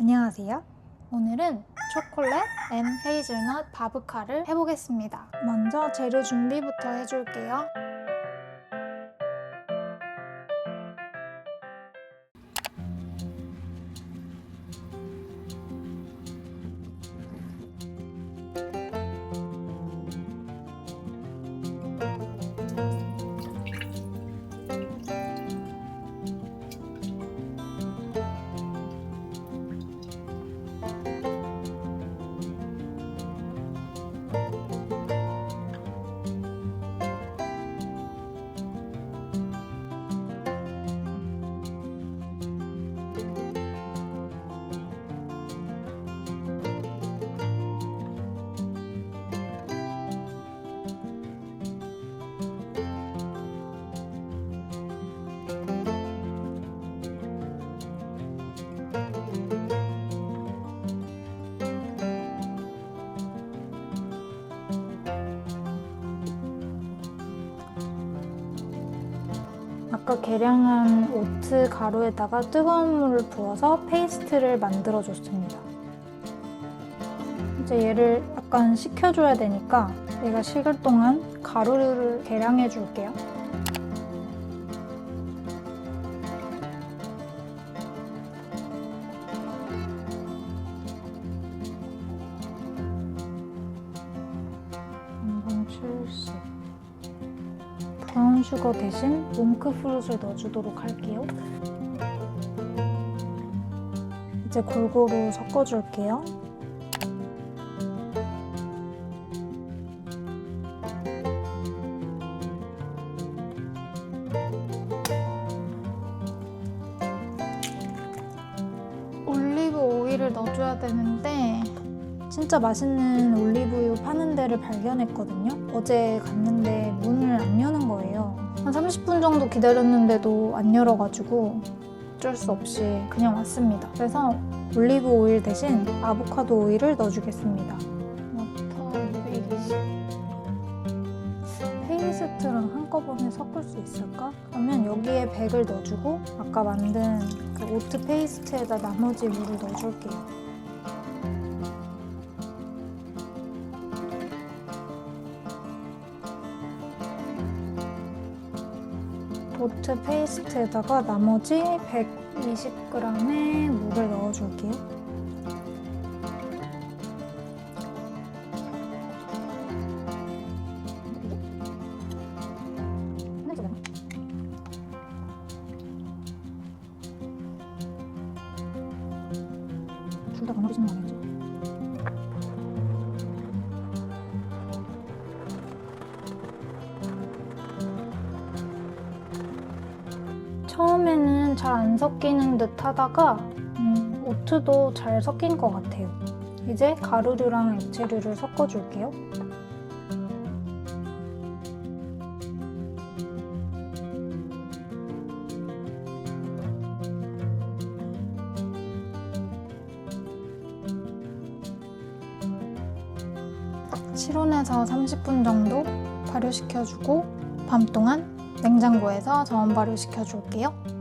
안녕하세요. 오늘은 초콜릿 앤 헤이즐넛 바브카를 해보겠습니다. 먼저 재료 준비부터 해줄게요. 아까 계량한 오트 가루에다가 뜨거운 물을 부어서 페이스트를 만들어줬습니다. 이제 얘를 약간 식혀줘야 되니까 얘가 식을 동안 가루를 계량해 줄게요. 한번 70. 브라운 슈거 대신 몽크 프루트를 넣어주도록 할게요. 이제 골고루 섞어줄게요. 올리브 오일을 넣어줘야 되는데 진짜 맛있는 올리브유 파는 데를 발견했거든요. 어제 갔는데 문을 안 여는 거예요. 한 30분 정도 기다렸는데도 안 열어가지고 어쩔 수 없이 그냥 왔습니다. 그래서 올리브 오일 대신 아보카도 오일을 넣어주겠습니다. 버터 220. 페이스트랑 한꺼번에 섞을 수 있을까? 그러면 여기에 100을 넣어주고 아까 만든 그 오트 페이스트에다 나머지 물을 넣어줄게요. 오트 페이스트에다가 나머지 120g의 물을 넣어줄게요. 둘 다 건너리지는 않겠죠? 처음에는 잘 안 섞이는 듯 하다가 오트도 잘 섞인 것 같아요. 이제 가루류랑 액체류를 섞어줄게요. 실온에서 30분 정도 발효시켜주고 밤 동안 냉장고에서 저온 발효시켜줄게요.